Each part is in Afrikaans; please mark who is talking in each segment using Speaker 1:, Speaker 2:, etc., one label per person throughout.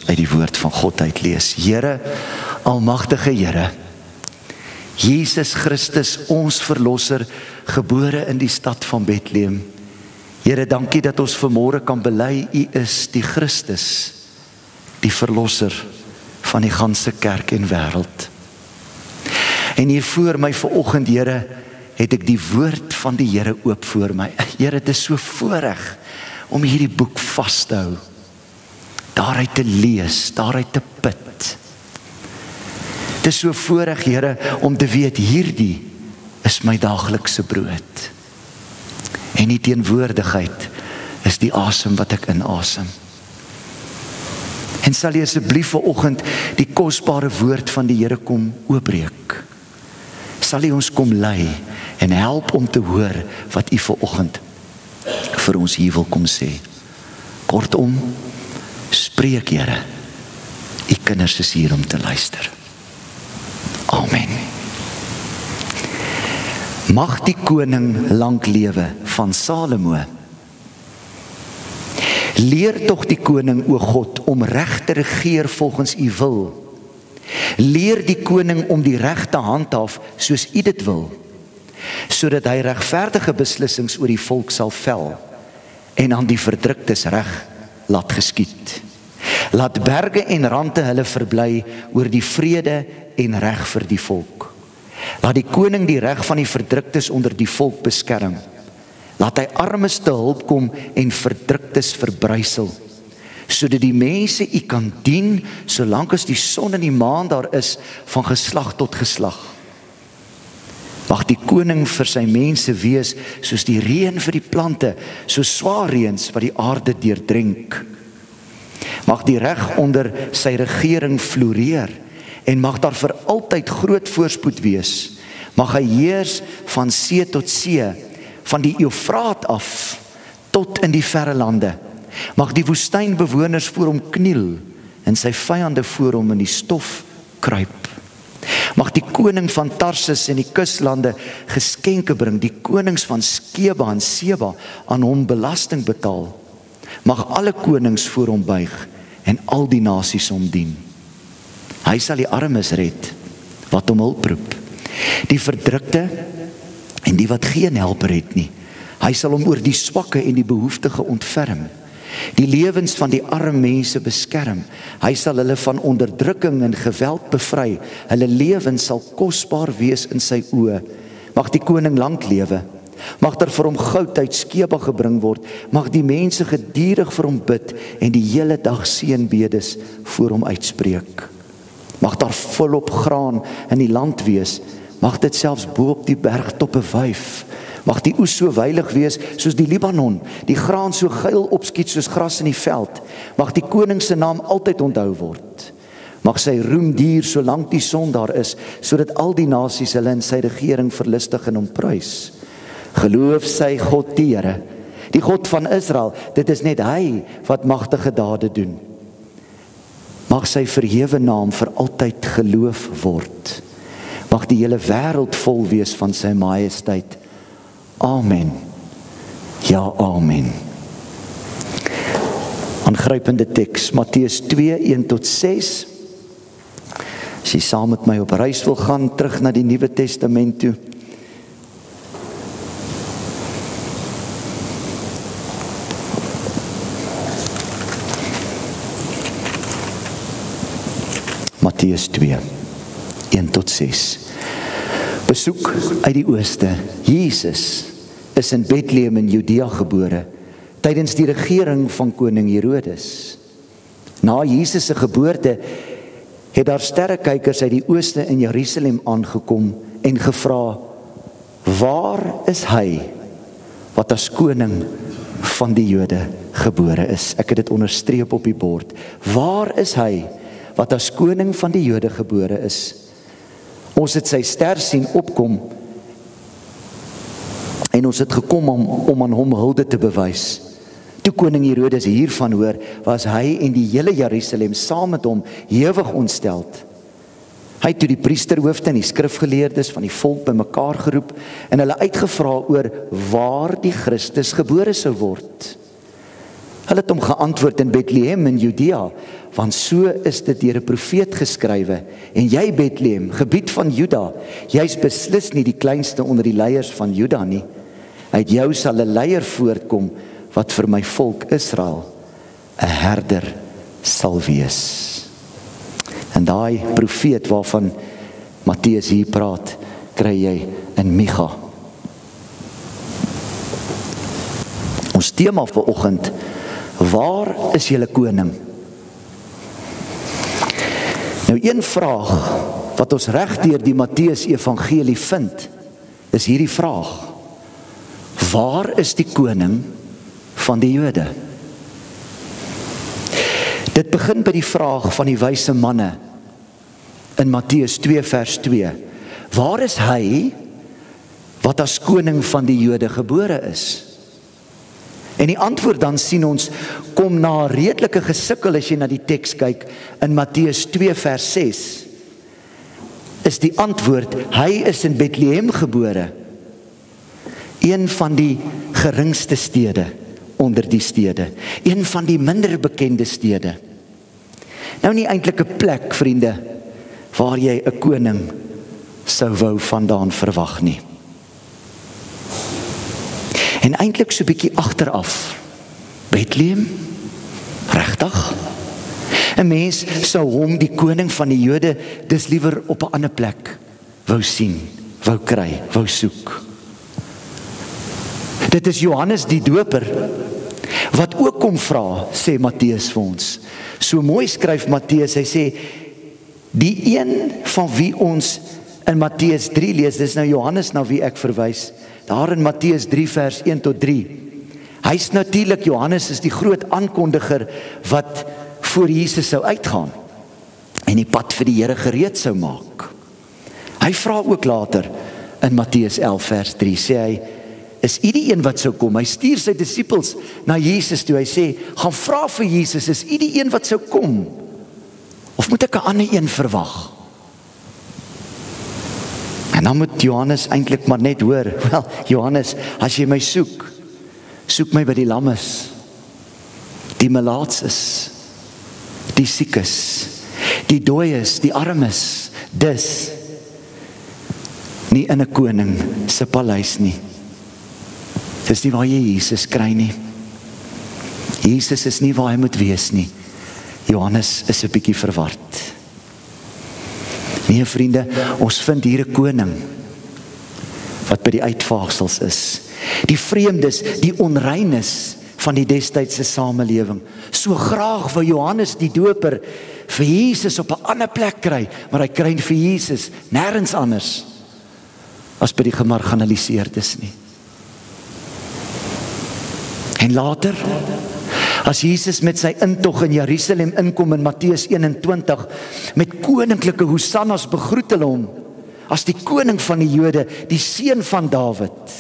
Speaker 1: uit die woord van God uitlees. Here, almagtige Here, Jesus Christus, ons verlosser, gebore in die stad van Bethlehem. Here, dankie dat ons vanmôre kan bely, U is die Christus, die verlosser van die ganse kerk en wêreld. En hier voor my vanoggend, Here, het ek die woord van die Here oop voor my. Here, dit is so voorreg om hierdie boek vas te hou, daaruit te lees, daaruit te put. Dit is so voorreg, Here, om te weet, hierdie is my daaglikse brood. En die teenwoordigheid is die asem wat ek inasem. En sal jy asseblief vanoggend die kosbare woord van die Here kom oopbreek. Sal jy ons kom lei en help om te hoor wat U vanoggend vir ons hier wil kom sê. Kortom, spreek Here. U kinders is hier om te luister. Amen. Mag die koning lank lewe van Salomo. Leer tog die koning, o God, om reg te regeer volgens U wil. Leer die koning om die reg te handhaaf soos U dit wil, sodat hy regverdige beslissings oor die volk sal vel en aan die verdruktes reg laat geskied. Laat berge en rande hulle verbly oor die vrede en reg vir die volk. Laat die koning die reg van die verdruktes onder die volk beskerm. Laat hy armes te hulp kom en verdruktes verbrysel, sodat die mense U kan dien, solank as die son en die maan daar is, van geslag tot geslag. Mag die koning vir sy mense wees, soos die reën vir die plante, soos swaar reëns wat die aarde deurdrenk. Mag die reg onder sy regering floreer, en mag daar vir altyd groot voorspoed wees. Mag hy heers van see tot see, van die Eufraat af, tot in die verre lande. Mag die woestynbewoners voor hom kniel, en sy vyande voor hom in die stof kruip. Mag die koning van Tarsis en die kuslande geskenke bring, die konings van Skeba en Seba aan hom belasting betaal. Mag alle konings voor hom buig, en al die nasies hom dien. Hy sal die armes red, wat hom hulp roep, die verdrukte en die wat geen helper het nie. Hy sal hom oor die swakke en die behoeftige ontferm, die lewens van die arme mense beskerm. Hy sal hulle van onderdrukking en geweld bevry. Hulle lewens sal kosbaar wees in sy oë. Mag die koning lank lewe. Mag daar vir hom goud uit Skeba gebring word. Mag die mense gedurig vir hom bid en die hele dag seënbedes voor hom uitspreek. Mag daar volop graan in die land wees. Mag dit selfs bo op die bergtoppe wyf. Mag die oes so weilig wees soos die Libanon, die graan so geil opskiet soos gras in die veld. Mag die koning se naam altyd onthou word. Mag sy roem duur solank die son daar is, sodat al die nasies hulle in sy regering verlustig en hom prys. Geloof sy God die Here, die God van Israel. Dit is net hy wat magtige dade doen. Mag sy verhewe naam vir altyd geloof word. Mag die hele wêreld vol wees van sy majesteit. Amen. Ja, amen. Aangrypende teks, Matteus 2, 1-6. As jy saam met my op reis wil gaan, terug na die Nuwe Testament toe. Matteus 2, 1-6. Besoek uit die ooste. Jesus is in Bethlehem in Judea gebore, tydens die regering van koning Herodes. Na Jesus se geboorte het daar sterrekykers uit die ooste in Jerusalem aangekom en gevra, waar is hy wat as koning van die Jode gebore is? Ek het dit onderstreep op die bord. Waar is hy wat as koning van die Jode gebore is? Ons het sy ster sien opkom en ons het gekom om aan hom hulde te bewys. Toe koning Herodes hiervan hoor, was hy en die hele Jerusalem saam met hom hewig ontsteld. Hy het toe die priesterhoofde en die skrifgeleerdes van die volk bymekaar geroep en hulle uitgevra oor waar die Christus gebore sou word. Hulle het hom geantwoord: in Bethlehem in Judea, want so is dit deur 'n profeet geskrywe. En jy Bethlehem, gebied van Juda, jy's beslis nie die kleinste onder die leiers van Juda nie. Uit jou sal 'n leier voortkom wat vir my volk Israel 'n herder sal wees. En daai profeet waarvan Matteus hier praat, kry jy in Micha. Ons tema vir oggend: waar is julle koning? Nou een vraag wat ons reg deur die Matteus evangelie vind, is hierdie vraag: waar is die koning van die Jode? Dit begin by die vraag van die wyse manne in Matteus 2 vers 2. Waar is hy wat as koning van die Jode gebore is? En die antwoord dan sien ons kom na redelike gesukkel as jy na die teks kyk in Matteus 2 vers 6. Is die antwoord: hy is in Bethlehem gebore, een van die geringste stede onder die stede, een van die minder bekende stede. Nou nie eintlik 'n plek, vriende, waar jy 'n koning sou wou vandaan verwag nie. En eintlik so 'n bietjie agteraf. Bethlehem, regtig? 'n Mens sou hom, die koning van die Jode, dis liewer op 'n ander plek wou sien, wou kry, wou soek. Dit is Johannes die Doper wat ook kom vra, sê Matteus vir ons. So mooi skryf Matteus, hy sê die een van wie ons in Matteus 3 lees, dis nou Johannes na wie ek verwys, daar in Matteus 3 vers 1 tot 3. Hy's natuurlik, Johannes is die groot aankondiger wat voor Jesus sou uitgaan en die pad vir die Here gereed sou maak. Hy vra ook later in Matteus 11 vers 3, sê hy, is u die een wat sou kom? Hy stuur sy disippels na Jesus toe, hy sê, gaan vra vir Jesus, is u die een wat sou kom? Of moet ek 'n ander een verwag? En dan moet Johannes eintlik maar net hoor, wel, Johannes, as jy my soek, soek my by die lammes, die melaatses, die siekes, die dooies, die armes, dis nie in 'n koning se paleis nie. Dis nie waar jy Jesus kry nie. Jesus is nie waar hy moet wees nie. Johannes is 'n bietjie verward. Nee, vriende, ons vind hier 'n koning wat by die uitvaagsels is. Die vreemdes, die onreines van die destydse samelewing. So graag wou Johannes die Doper vir Jesus op 'n ander plek kry, maar hy kry vir Jesus nêrens anders as by die gemarginaliseerdes nie. En later, as Jesus met sy intog in Jerusalem inkom in Matteus 21, met koninklike hosannas begroet hulle hom, as die koning van die Jode, die seun van Dawid,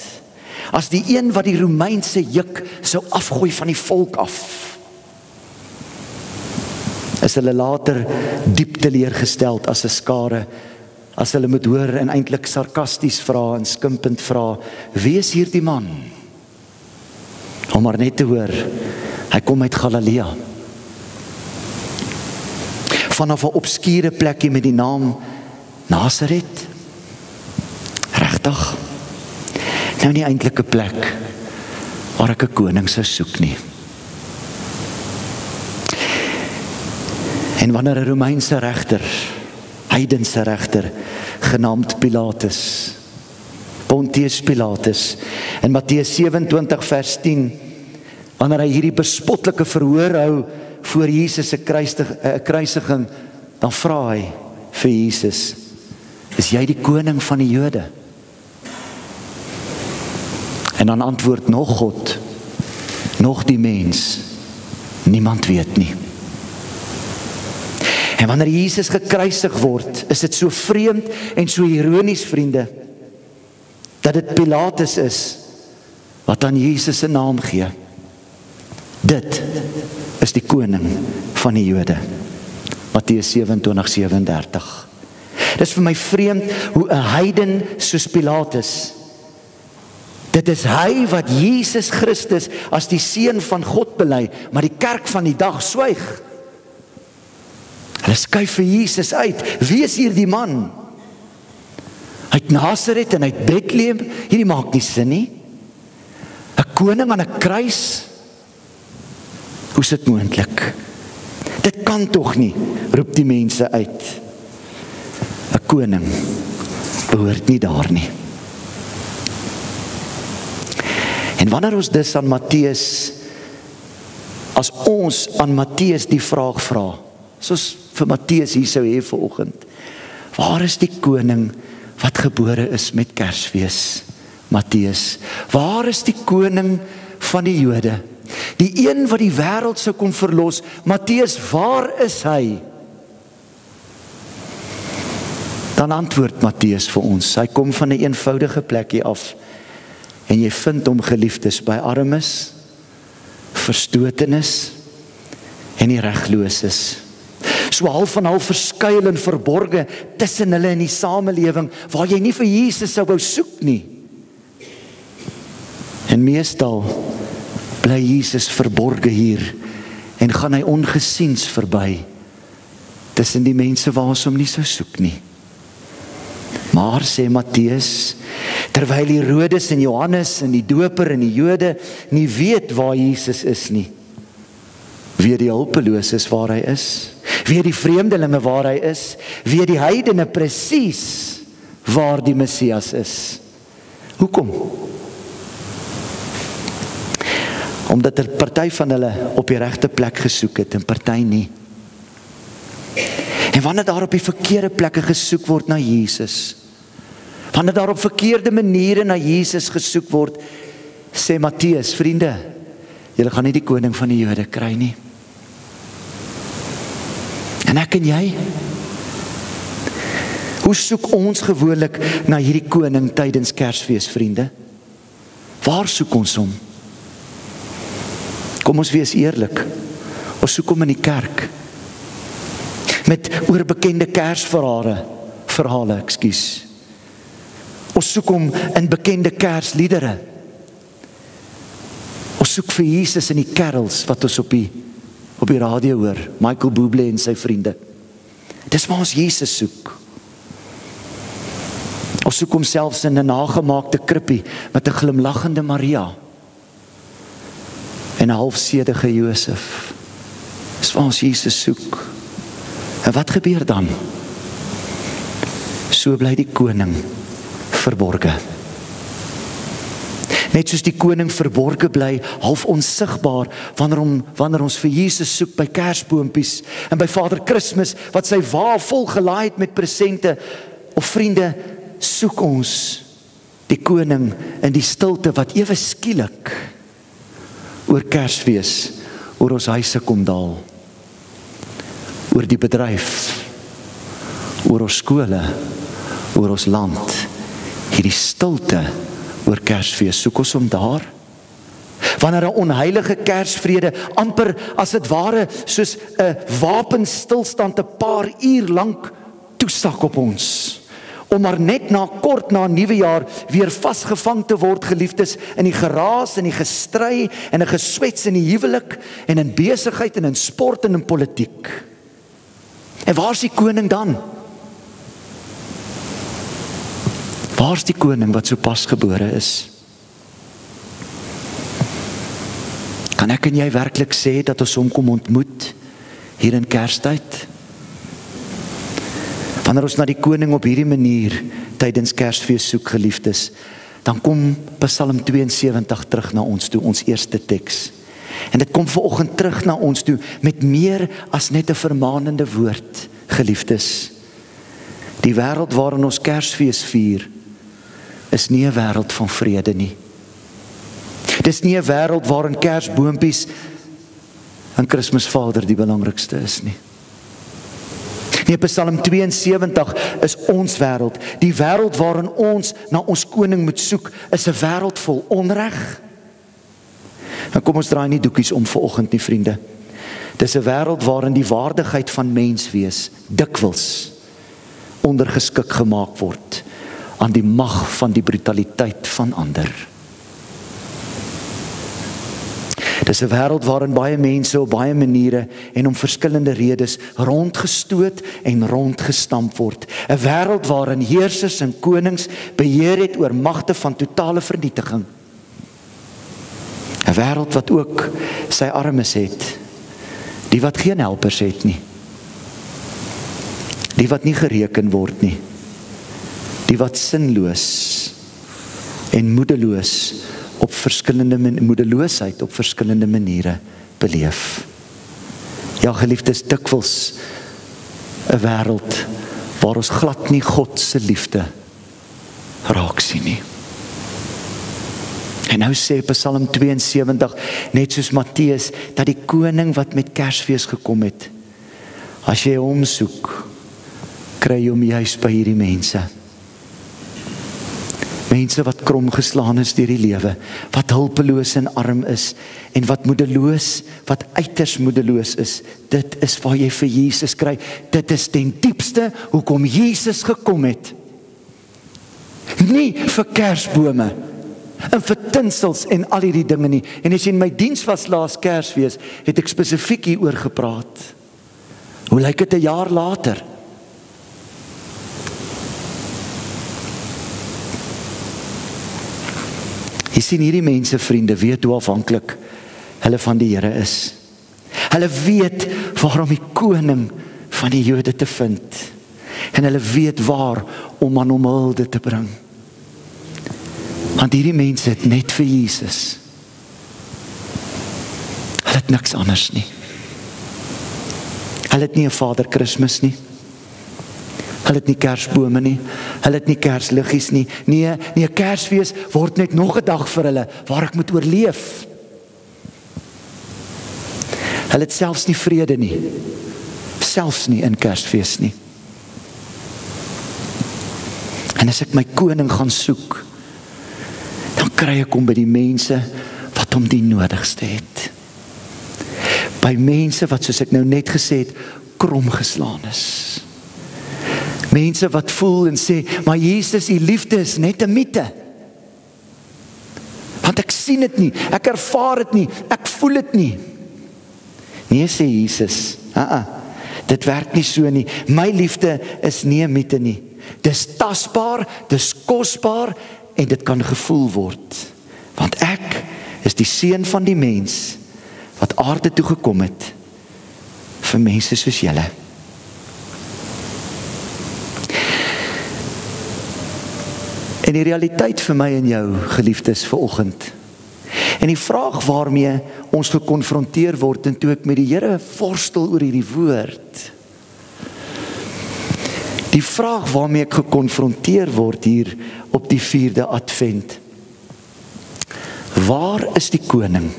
Speaker 1: as die een wat die Romeinse juk sou afgooi van die volk af. Is hulle later diep teleurgesteld as 'n skare, as hulle moet hoor en eintlik sarkasties vra en skimpend vra, wie is hierdie man? Om maar net te hoor, hy kom uit Galilea. Vanaf 'n obskure plekkie met die naam Nasaret. Regtig? Nou nie eintlik 'n plek waar ek 'n koning sou soek nie. En wanneer 'n Romeinse regter, heidense regter, genaamd Pilatus, Pontius Pilatus, in Matteus 27 vers 10, wanneer hy hierdie bespotlike verhoor hou voor Jesus se kruisiging, dan vra hy vir Jesus, is jy die koning van die Jode? En dan antwoord nog God, nog die mens, niemand weet nie. En wanneer Jesus gekruisig word, is dit so vreemd en so ironies, vriende, dat dit Pilatus is wat aan Jesus se naam gee. Dit is die koning van die Jode. Matteus 27:37. Dis vir my vreemd hoe 'n heiden soos Pilatus Dit is hy wat Jesus Christus as die Seun van God bely, maar die kerk van die dag swyg. Hulle skuif vir Jesus uit. Wie is hier die man? Uit Nasaret en uit Bethlehem, hierdie maak nie sin nie. 'n Koning aan 'n kruis? Hoe is dit moontlik? Dit kan tog nie, roep die mense uit. 'n Koning behoort nie daar nie. En wanneer ons dus aan Matteus, as ons aan Matteus die vraag vra, soos vir Matteus hier sou hê vanoggend, waar is die koning wat gebore is met Kersfees? Matteus, waar is die koning van die Jode? Die een wat die wêreld sou kom verlos. Matteus, waar is hy? Dan antwoord Matteus vir ons. Hy kom van 'n eenvoudige plekkie af. En jy vind hom, geliefdes, by armes, verstotenis en die regloses. So half van half verskuil en verborge tussen hulle in die samelewing, waar jy nie vir Jesus sou wou soek nie. En meestal bly Jesus verborge hier en gaan hy ongesiens verby tussen die mense waar ons hom nie sou soek nie. Maar, sê Matteus, terwyl Herodes en Johannes en die doper en die Jode nie weet waar Jesus is nie, weet die hulpeloses waar hy is, weet die vreemdelinge waar hy is, weet die heidene presies waar die Messias is. Hoekom? Omdat 'n party van hulle op die regte plek gesoek het en party nie. En wanneer daar op die verkeerde plekke gesoek word na Jesus, wanneer daar op verkeerde maniere na Jesus gesoek word, sê Matteus, vriende, julle gaan nie die koning van die Jode kry nie. En ek en jy, hoe soek ons gewoonlik na hierdie koning tydens Kersfees, vriende? Waar soek ons hom? Kom ons wees eerlik, ons soek hom in die kerk, met oorbekende Kersverhale, Ons soek hom in bekende Kersliedere. Ons soek vir Jesus in die carols wat ons op die radio hoor, Michael Bublé en sy vriende. Dis waar ons Jesus soek. Ons soek hom selfs in 'n nagemaakte krippie met 'n glimlaggende Maria en 'n halfsedige Josef. Dis waar ons Jesus soek. En wat gebeur dan? So bly die koning verborge. Net soos die koning verborge bly, half onsigbaar, wanneer ons vir Jesus soek by Kersboompies en by Vader Kersfees, wat sy wa vol gelaai het met presente. Of vriende, soek ons die koning in die stilte wat ewe skielik oor Kersfees, oor ons huise kom daal, oor die bedryf, oor ons skole, oor ons land. Hierdie stilte oor Kersfees, soek ons hom daar? Wanneer 'n onheilige Kersvrede amper as dit ware soos 'n wapenstilstand 'n paar uur lank toesak op ons, om maar net kort na Nuwejaar weer vasgevang te word, geliefdes, in die geraas en die gestry en 'n geswets in die huwelik en in besigheid en in sport en in politiek. En waar's die koning dan? Waar's die koning wat so pas gebore is? Kan ek en jy werklik sê dat ons hom kom ontmoet hier in Kerstyd? Wanneer ons na die koning op hierdie manier tydens Kersfees soek, geliefdes, dan kom Psalm 72 terug na ons toe, ons eerste teks. En dit kom vanoggend terug na ons toe met meer as net 'n vermaanende woord, geliefdes. Die wêreld waarin ons Kersfees vier, is nie 'n wêreld van vrede nie. Dis nie 'n wêreld waarin Kersboompies en Kersvader die belangrikste is nie. Nee, Psalm 72 is ons wêreld. Die wêreld waarin ons na ons koning moet soek, is 'n wêreld vol onreg. En kom ons draai nie doekies om vanoggend nie, vriende. Dis 'n wêreld waarin die waardigheid van menswees dikwels ondergeskik gemaak word aan die mag van die brutaliteit van ander. Dis 'n wêreld waarin baie mense op baie maniere en om verskillende redes rondgestoot en rondgestamp word. 'n Wêreld waarin heersers en konings beheer het oor magte van totale vernietiging. 'n Wêreld wat ook sy armes het, die wat geen helpers het nie. Die wat nie gereken word nie. Die wat sinloos en moedeloosheid op verskillende maniere beleef. Ja, geliefdes, dikwels 'n wêreld waar ons glad nie God se liefde raak sien nie. En nou sê Psalm 72, net soos Matteus, dat die koning wat met Kersfees gekom het, as jy hom soek, kry jy hom juis by hierdie mense. Mense wat krom geslaan is deur die lewe, wat hulpeloos en arm is, en wat moedeloos, wat uiters moedeloos is. Dit is waar jy vir Jesus kry. Dit is ten diepste hoekom Jesus gekom het. Nie vir kersbome, en vir tinsels en al hierdie dinge nie. En as jy in my diens was laas Kersfees, het ek spesifiek hieroor gepraat. Hoe lyk dit 'n jaar later? Jy sien, hierdie mense, vriende, weet hoe afhanklik hulle van die Here is. Hulle weet waarom die koning van die Jode te vind. En hulle weet waar om aan hom hulde te bring. Want hierdie mense het net vir Jesus. Hulle het niks anders nie. Hulle het nie 'n Vader Kersfees nie. Hulle het nie kersbome nie. Hulle het nie kersliggies nie. Nee, Kersfees word net nog 'n dag vir hulle waar ek moet oorleef. Hulle het selfs nie vrede nie. Selfs nie in Kersfees nie. En as ek my koning gaan soek, dan kry ek hom by die mense wat hom die nodigste het. By mense wat, soos ek nou net gesê het, krom geslaan is. Mense wat voel en sê, maar Jesus, die liefde is net 'n mite. Want ek sien dit nie, ek ervaar dit nie, ek voel dit nie. Nee, sê Jesus, dit werk nie so nie. My liefde is nie 'n mite nie. Dis tasbaar, dis kosbaar en dit kan gevoel word. Want ek is die seun van die mens wat aarde toe gekom het vir mense soos julle. En die realiteit vir my en jou, geliefdes, vanoggend. En die vraag waarmee ons gekonfronteer word, en toe ek met die Here worstel oor hierdie woord. Die vraag waarmee ek gekonfronteer word hier op die 4de Advent. Waar is die koning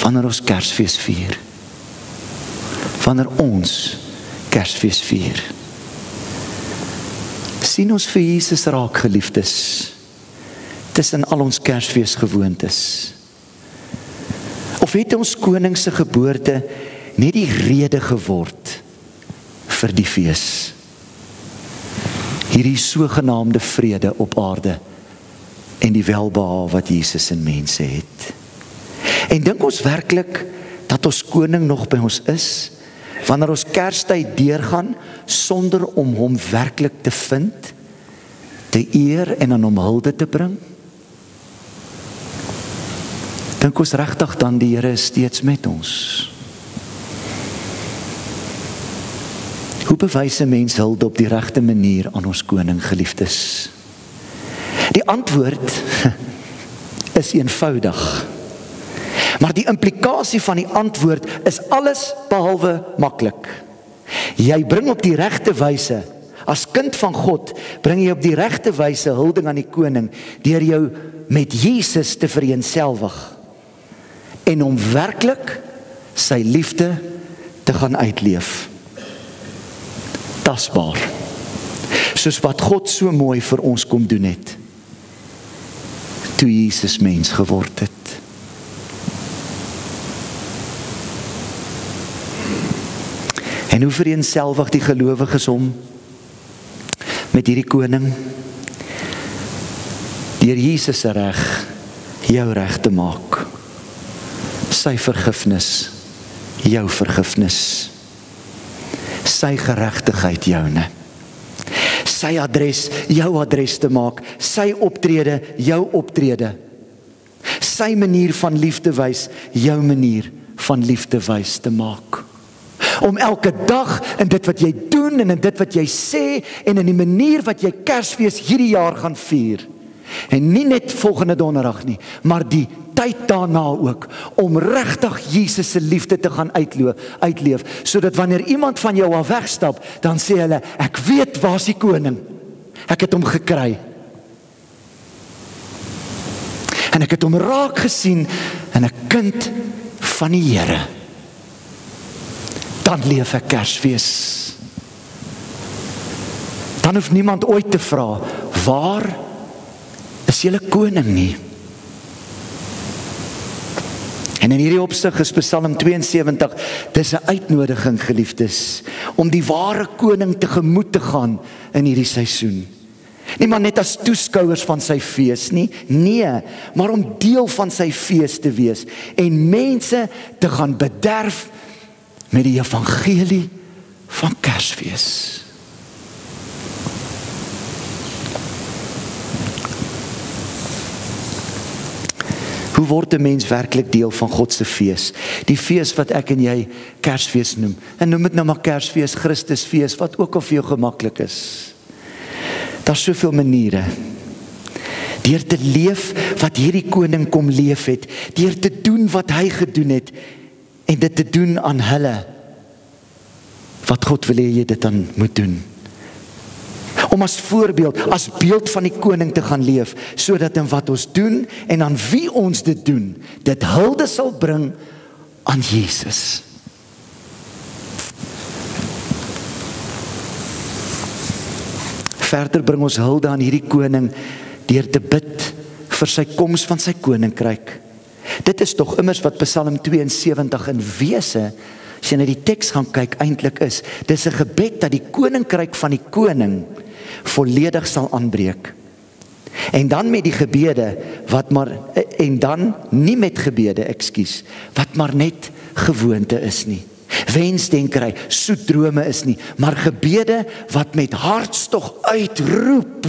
Speaker 1: wanneer ons Kersfees vier? Wanneer ons Kersfees vier? Sien ons vir Jesus raak, geliefdes, tussen al ons Kersfeesgewoontes? Of het ons koning se geboorte net die rede geword vir die fees? Hierdie sogenaamde vrede op aarde en die welbehae wat Jesus in mense het. En dink ons werklik dat ons koning nog by ons is, wanneer ons Kerstyd deurgaan, sonder om hom werklik te vind, te eer en aan hom hulde te bring? Dink ons regtig dan die Here is steeds met ons? Hoe bewys 'n mens hulde op die regte manier aan ons koning, geliefdes? Die antwoord is eenvoudig. Maar die implikasie van die antwoord is alles behalwe maklik. Jy bring op die regte wyse, as kind van God, bring jy op die regte wyse hulding aan die koning, deur jou met Jesus te vereenselwig, en om werklik sy liefde te gaan uitleef. Tasbaar, soos wat God so mooi vir ons kom doen het, toe Jesus mens geword het. En hoe vereenselwig die gelowiges hom met hierdie koning? Deur Jesus se reg jou reg te maak. sy vergifnis, jou vergifnis. Sy geregtigheid joune. Sy adres, jou adres te maak. Sy optrede, jou optrede. Sy manier van liefde wys, jou manier van liefde wys te maak. Om elke dag in dit wat jy doen en in dit wat jy sê en in die manier wat jy Kersfees hierdie jaar gaan vier. En nie net volgende donderdag nie, maar die tyd daarna ook, om regtig Jesus se liefde te gaan uitleef, sodat wanneer iemand van jou al wegstap, dan sê hulle, ek weet waar's die koning. Ek het hom gekry. En ek het hom raak gesien in 'n kind van die Here. Dan leef ek Kersfees. Dan hoef niemand ooit te vra, waar is julle koning nie? En in hierdie opsig is Psalm 72, dis 'n uitnodiging, geliefdes, om die ware koning tegemoet te gaan in hierdie seisoen. Nie maar net as toeskouers van sy fees nie, nee, maar om deel van sy fees te wees en mense te gaan bederf met die evangelie van Kersfees. Hoe word 'n mens werklik deel van God se fees? Die fees wat ek en jy Kersfees noem. En noem dit nou maar Kersfees, Christusfees, wat ook al vir jou gemaklik is. Daar's soveel maniere. Deur te leef wat hierdie koning kom leef het, deur te doen wat hy gedoen het, en dit te doen aan hulle, wat God wil hê jy dit dan moet doen. Om as voorbeeld, as beeld van die koning te gaan leef, sodat in wat ons doen, en aan wie ons dit doen, dit hulde sal bring aan Jesus. Verder bring ons hulde aan hierdie koning, deur te bid vir sy koms van sy koninkryk. Dit is tog immers wat Psalm 72 in wese, as jy na die teks gaan kyk, eintlik is. Dis 'n gebed dat die koninkryk van die koning volledig sal aanbreek. En dan met die gebede, en dan nie met gebede, wat maar net gewoonte is nie. Wensdenkery, soet drome is nie, maar gebede wat met hartstog uitroep.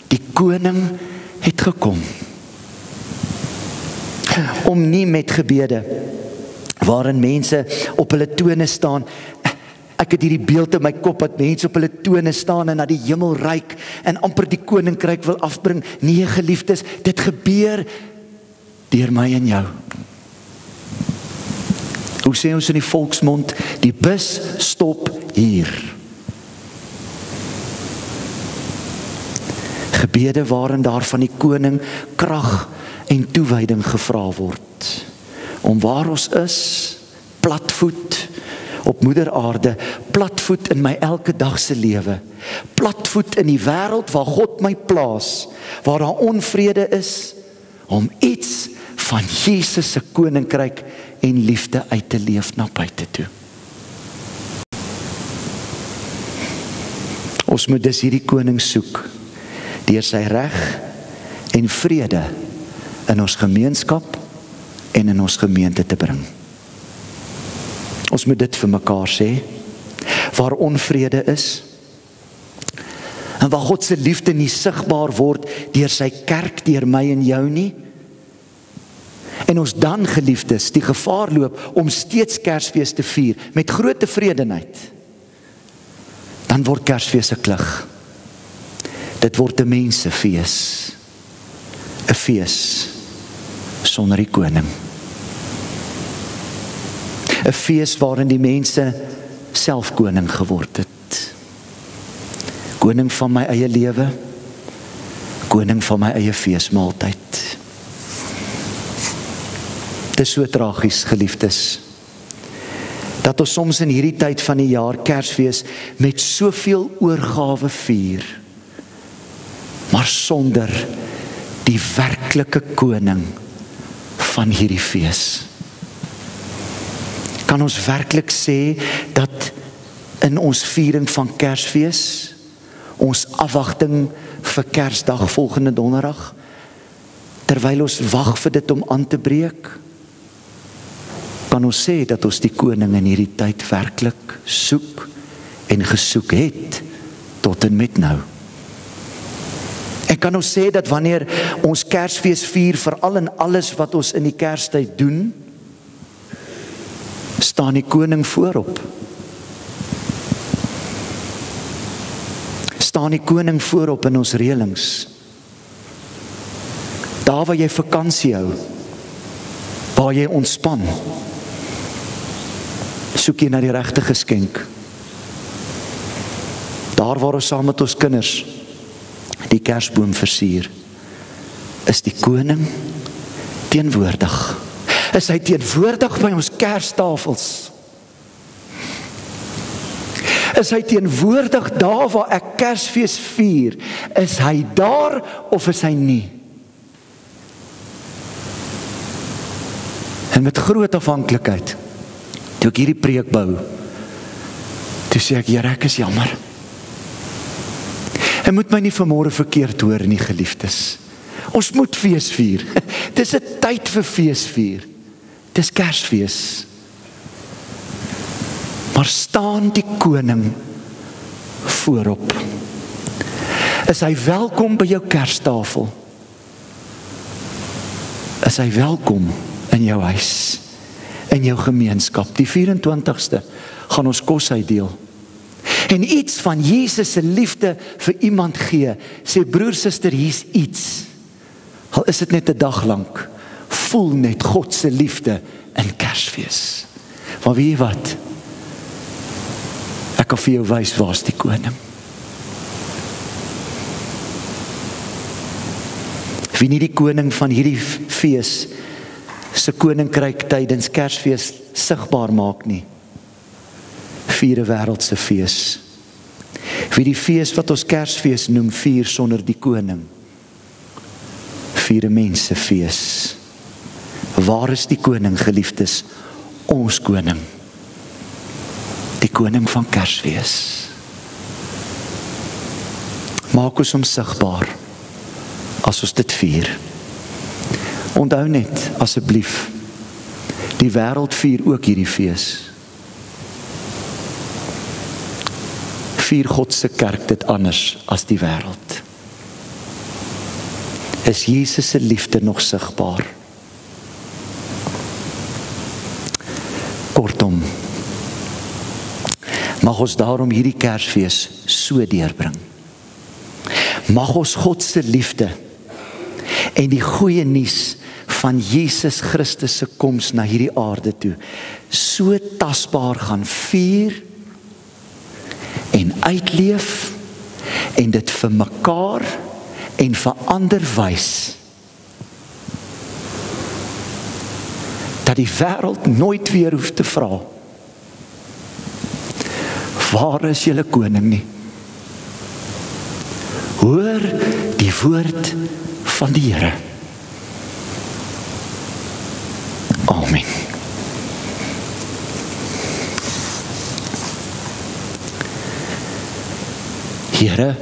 Speaker 1: Die koning het gekom. Om nie met gebede, waarin mense op hulle tone staan. Ek het hierdie beeld in my kop, dat mense op hulle tone staan en na die hemel reik, en amper die koninkryk wil afbring. Nee, geliefdes, dit gebeur deur my en jou. Hoe sê ons in die volksmond, die bus stop hier. Gebede waarin daar van die koning krag en toewyding gevra word. Om waar ons is, platvoet op moeder aarde, platvoet in my elke dagse lewe, platvoet in die wêreld waar God my plaas, waar daar onvrede is, om iets van Jesus se koninkryk en liefde uit te leef na buite toe. Ons moet dus hierdie koning soek, deur sy reg en vrede in ons gemeenskap en in ons gemeente te bring. Ons moet dit vir mekaar sê, waar onvrede is, en waar God se liefde nie sigbaar word deur sy kerk, deur my en jou nie, en ons dan, geliefdes, die gevaar loop om steeds Kersfees te vier met groot tevredenheid, dan word Kersfees 'n klug. Dit word 'n mensefees, 'n fees sonder die koning. 'n Fees waarin die mense self koning geword het. Koning van my eie lewe, koning van my eie feesmaaltyd. Dit is so tragies, geliefdes, dat ons soms in hierdie tyd van die jaar Kersfees met soveel oorgawe vier, maar sonder die werklike koning van hierdie fees. Kan ons werklik sê dat in ons viering van Kersfees, ons afwagting vir Kersdag volgende donderdag, terwyl ons wag vir dit om aan te breek, kan ons sê dat ons die koning in hierdie tyd werklik soek en gesoek het tot en met nou. En kan ons sê dat wanneer ons Kersfees vier, veral in alles wat ons in die Kerstyd doen, staan die koning voorop. Staan die koning voorop in ons reëlings. Daar waar jy vakansie hou, waar jy ontspan, soek jy na die regte geskenk. Daar waar ons saam met ons kinders die Kersboom versier, is die koning teenwoordig. Is hy teenwoordig by ons Kerstafels? Is hy teenwoordig daar waar ek Kersfees vier? Is hy daar of is hy nie? En met groot afhanklikheid, toe ek hierdie preek bou, toe sê ek, Here, ek is jammer. En moet my nie vanmôre verkeerd hoor nie, geliefdes. Ons moet fees vier. Dis 'n tyd vir fees vier. Dis Kersfees. Maar staan die koning voorop? Is hy welkom by jou Kerstafel? Is hy welkom in jou huis, in jou gemeenskap? Die 24ste gaan ons kos uitdeel. En iets van Jesus se liefde vir iemand gee, sê broer, suster, hier's iets. Al is dit net 'n dag lank, voel net God se liefde in Kersfees. Maar weet jy wat? Ek kan vir jou wys waar's die koning. Wie nie die koning van hierdie fees se koninkryk tydens Kersfees sigbaar maak nie, vier 'n wêreldse fees. Wie die fees wat ons Kersfees noem, vier sonder die koning, vier 'n mensefees. Waar is die koning, geliefdes? Ons koning. Die koning van Kersfees. Maak ons hom sigbaar as ons dit vier. Onthou net, asseblief, die wêreld vier ook hierdie fees. Vier God se kerk dit anders as die wêreld? Is Jesus se liefde nog sigbaar? Kortom, mag ons daarom hierdie Kersfees so deurbring. Mag ons God se liefde en die goeie nuus van Jesus Christus se koms na hierdie aarde toe so tasbaar gaan vier en uitleef en dit vir mekaar en vir ander wys, dat die wêreld nooit weer hoef te vra, waar is julle koning nie? Hoor die woord van die Here. Amen. Here,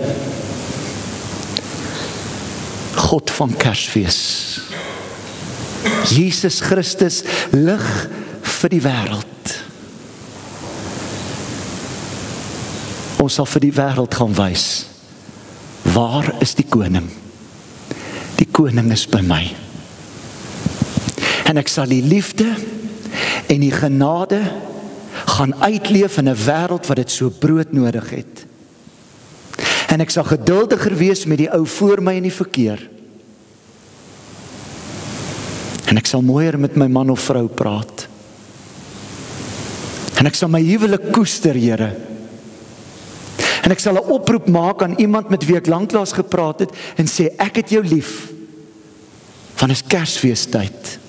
Speaker 1: God van Kersfees, Jesus Christus, lig vir die wêreld. Ons sal vir die wêreld gaan wys, waar is die koning? Die koning is by my. En ek sal die liefde en die genade gaan uitleef in 'n wêreld wat dit so broodnodig het. En ek sal geduldiger wees met die ou voor my in die verkeer. En ek sal mooier met my man of vrou praat. En ek sal my huwelik koester, Here. En ek sal 'n oproep maak aan iemand met wie ek lanklaas gepraat het en sê, ek het jou lief, want is Kersfeestyd.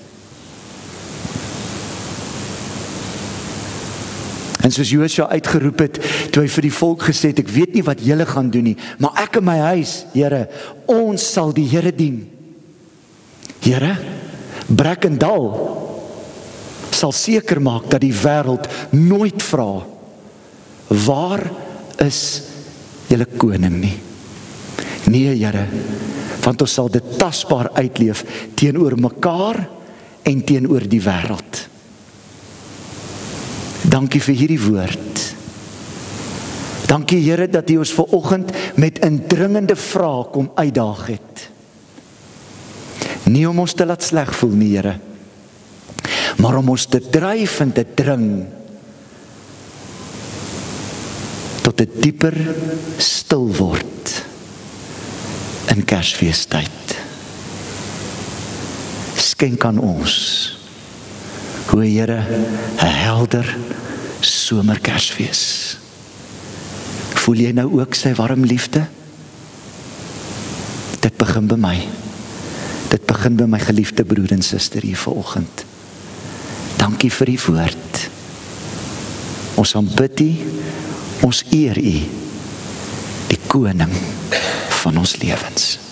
Speaker 1: En soos Josua uitgeroep het, toe hy vir die volk gesê het, ek weet nie wat julle gaan doen nie, maar ek en my huis, Here, ons sal die Here dien. Here, Brackendal sal seker maak dat die wêreld nooit vra, waar is julle koning nie? Nee, Here, want ons sal dit tasbaar uitleef teenoor mekaar en teenoor die wêreld. Dankie vir hierdie woord. Dankie Here dat U ons vanoggend met 'n dringende vraag kom uitdaag het. Nie om ons te laat sleg voel nie, Here, maar om ons te dryf en te dring tot 'n dieper stil word in Kersfeestyd. Skenk aan ons, hoe Here, 'n helder somer Kersfees. Voel jy nou ook sy warm liefde? Dit begin by my. Dit begin by my geliefde broer en suster hier vanoggend. Dankie vir die woord. Ons aanbid U, ons eer U, die koning van ons lewens.